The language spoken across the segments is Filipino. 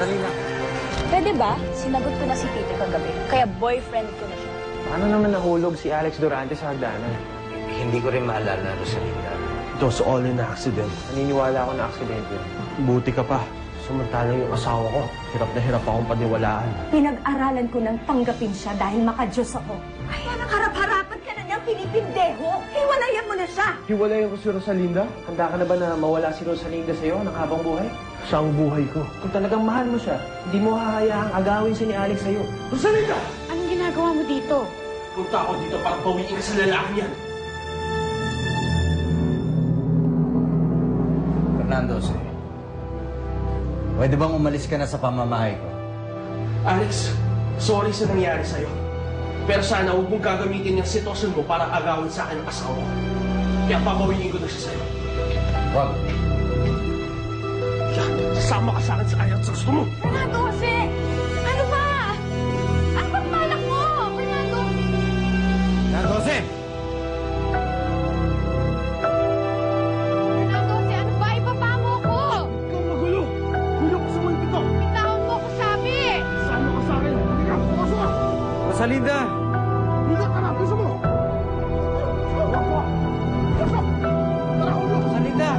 Sandali na. Pwede ba? Sinagot ko na si Peter kagabi. Kaya boyfriend ko na siya. Paano naman nahulog si Alex Durante sa hagdanan? Hindi ko rin maalala, Rosalinda. It was all an accident. Naniniwala ako na aksidente. Buti ka pa. Samantalang yung asawa ko, hirap na hirap akong paniwalaan. Pinag-aralan ko nang tanggapin siya dahil makadiyos ako. Kaya nang harap-harapan ka na niyang pinipindeho. Hiwalayan mo na siya. Hiwalayan ko si Rosalinda? Handa ka na ba na mawala si Rosalinda sa'yo ng habang buhay? Siya ang buhay ko. Kung talagang mahal mo siya, hindi mo hahayaang agawin siya ni Alex sa'yo. Rosalinda! Anong ginagawa mo dito? Punta ako dito para bawiin ka sa lalaki yan. Fernando, pwede bang umalis ka na sa pamamahay ko? Alex, sorry sa nangyari sa'yo. Pero sana huwag mong gagamitin yung sitwasyon mo para agawin sa akin ang asawa ko. Kaya pabawiin ko na siya sa'yo. Wag. Yan, sasama ka sa akin sa ayaw sa gusto mo. Fernando, Jose! Ano ba? Ano bang balak mo, Fernando? Fernando, Jose! Fernando, Jose, ano ba? Ibaba mo ko! Ikaw magulo! Gulo ko sa mundo ko! Bitawan mo ko, sabi! Sama ka sa akin! Hindi ka! Pumasok ka! Rosalinda! Hindi ka! Tara! Gusto mo! Wag mo! Pasok! Tara! Ulo! Rosalinda!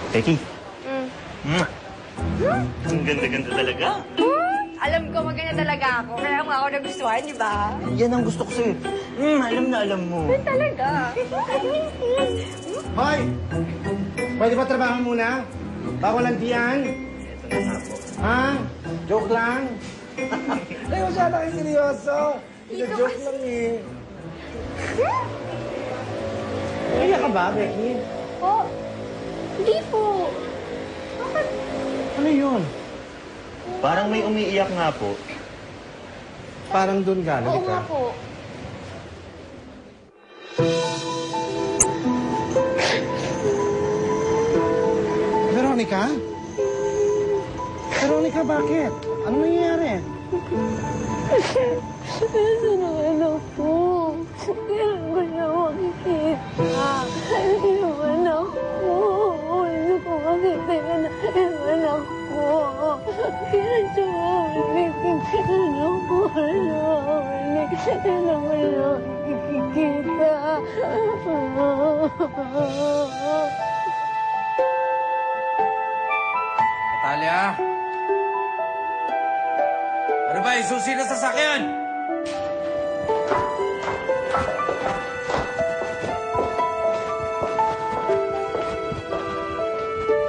Becky. Ang ganda-ganda talaga. Alam ko maganda talaga ako, kaya mo ako nagustuhan, di ba? Yan ang gusto ko sa'yo. Alam na alam mo. Talaga. Hoy! Pwede ba trabaho muna? Bako lang diyan? Ha? Joke lang? Ay, masyado kayo seryoso. Joke lang eh. Kaya ka ba, Becky? Oh, hindi po. Bakit? Ano yun? Parang may umiiyak nga po. Parang doon galing Oo nga ka. po. Veronica? Veronica, bakit? Ano nangyayari? Ano naman ako? Kailan ko na makikita? Iwan ako. Ano ko makita na iwan ako? Kailan siya makikita? Ano ko na kailan mo na makikita? Natalia! Ano ba? Isusi na sasakyan!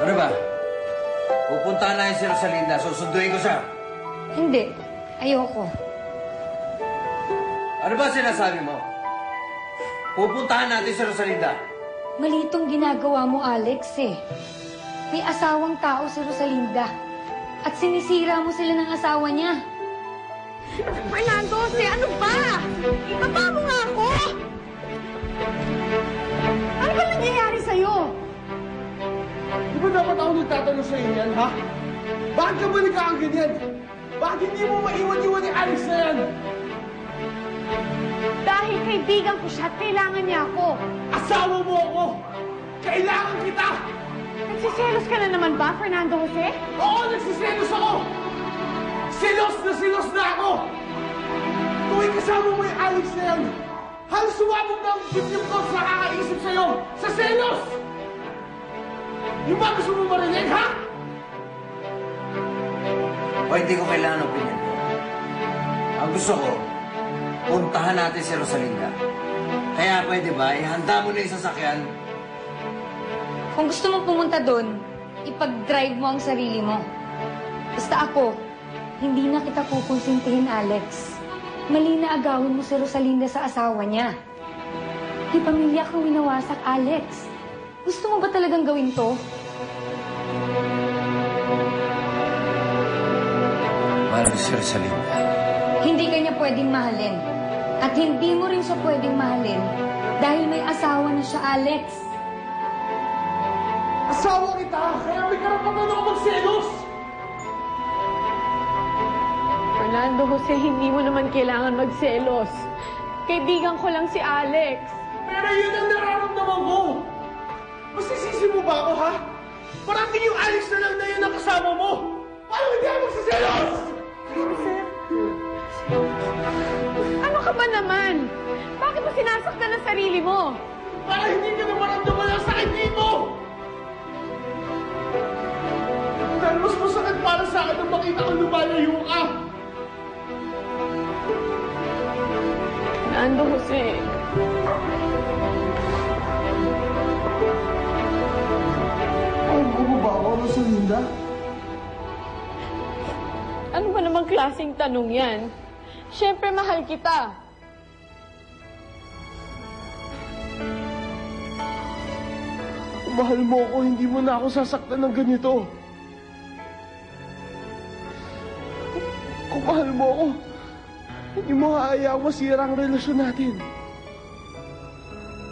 Ano ba? Pupuntahan na si Rosalinda. Susunduin ko siya. Hindi. Ayoko. Ano ba sinasabi mo? Pupuntahan natin si Rosalinda. Mali itong ginagawa mo, Alex, eh. May asawang tao si Rosalinda. At sinisira mo sila ng asawa niya. Fernando, ano ba? Ibaba mo nga ako! Ano ba nangyayari sa'yo? Di ba dapat ako nagtatanong sa iyo yan, ha? Bakit ka ba nagkakanganyan? Bakit hindi mo maiwan-iwan ni Alex na yan? Dahil kaibigan ko siya at kailangan niya ako. Asawa mo ako! Kailangan kita! Nagsiselos ka na naman ba, Fernando Jose? Oo, nagsiselos ako! Silos na ako! Tuwing kasama mo yung Alex na yan, halos sumabog na ang bibig ko sa kakaisip sa'yo! Sa selos! Yung ba gusto mo marinig, ha? O hindi ko kailangan ng opinion ko. Ang gusto ko, puntahan natin si Rosalinda. Kaya pwede ba, ihanda mo na yung sasakyan? Kung gusto mo pumunta doon, ipag-drive mo ang sarili mo. Basta ako, hindi na kita kukonsintihin, Alex. Mali na agawin mo si Rosalinda sa asawa niya. May pamilya kang winawasak, Alex. Gusto mo ba talagang gawin to? Mahal ko si Rosalinda. Hindi ka niya pwedeng mahalin. At hindi mo rin siya pwedeng mahalin dahil may asawa na siya, Alex. Asawa kita, kaya may karapatan ako magselos! Fernando Jose, hindi mo naman kailangan magselos. Kaibigan ko lang si Alex. Pero yun ang nararamdaman ko! Masisisi mo ba ako, ha? Parating yung Alex na lang na yun ang kasama mo! Paano hindi ako magsiselos? Ano ka ba naman? Bakit mo sinasaktan ang sarili mo? Para hindi ka na maramdaman ang sakit dito! Dahil mas masakit para sa akin nang makita kang lumalayo ka! Fernando Jose. Ay, bumaba ako, Rosalinda? Ano ba namang klaseng tanong yan? Siyempre, mahal kita. Kung mahal mo ako, hindi mo na ako sasaktan ng ganito. Kung mahal mo ako, hindi mo haayang masira ang relasyon natin.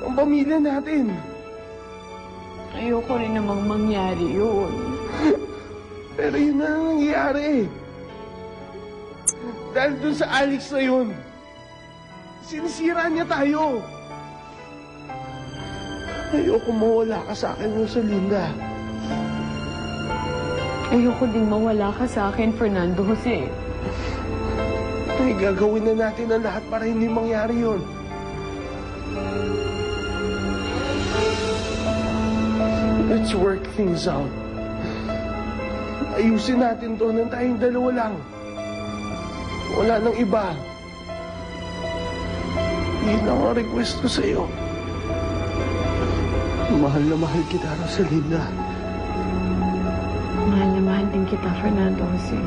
Ang pamilya natin. Ayoko rin namang mangyari yun. Pero yun na ang nangyayari. Dahil dun sa Alex na yun, sinisira niya tayo. Ayoko mawala ka sa akin, Rosalinda. Ayoko din mawala ka sa akin, Fernando Jose. Ay, gagawin na natin ang lahat para hindi mangyari yun. Let's work things out. Ayusin natin to nang tayong dalawa lang. Wala nang iba. Yun ang request ko sa'yo. Mahal na mahal kita, Rosalinda. Mahal na mahal din kita, Fernando Jose.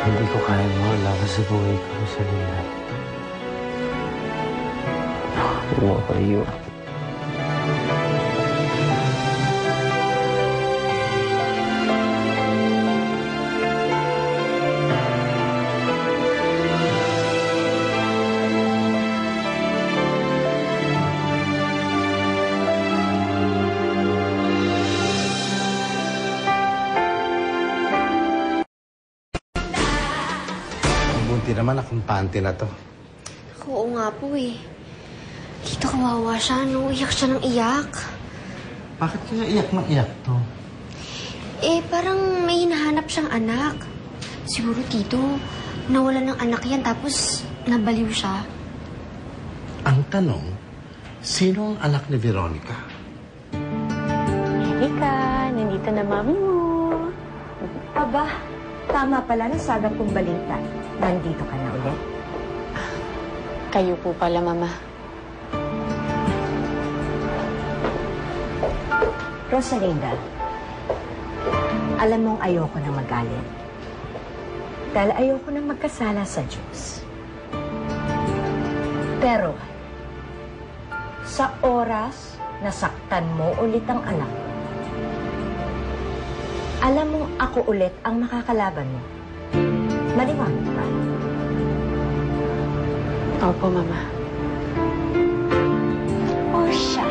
Hindi ko kaya mawala ka sa buhay ko, Rosalinda. Huwag ako iyo. Bunti naman akong panty na to. Oo nga po eh. Tito, kawawa siya, no? Iyak siya ng iyak. Bakit kaya iyak na iyak to? Eh, parang may hinahanap siyang anak. Siguro, Tito, nawalan ng anak yan tapos nabaliw siya. Ang tanong, sino ang anak ni Veronica? Erika, nandito na mami mo. Aba, tama pala ng sagang kong balita. Nandito ka na ulit. Kayo po pala, Mama. Rosalinda, alam mong ayoko na magalit. Dahil ayoko na magkasala sa Diyos. Pero, sa oras na saktan mo ulit ang anak mo, alam mong ako ulit ang makakalaban mo. Maliwanag ba? Opo, Mama. O siya.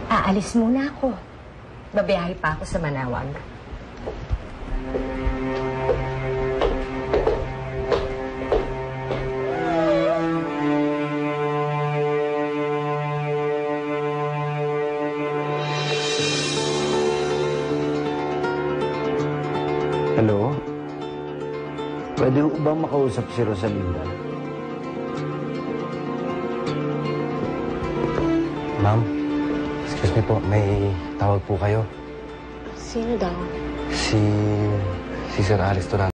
Aalis muna ako. Babiyahe pa ako sa Manawag. Hello? Pwede ko bang makausap si Rosalinda? Ma'am, excuse me po, may tawag po kayo. Sino daw? Si Sir Alex Duran.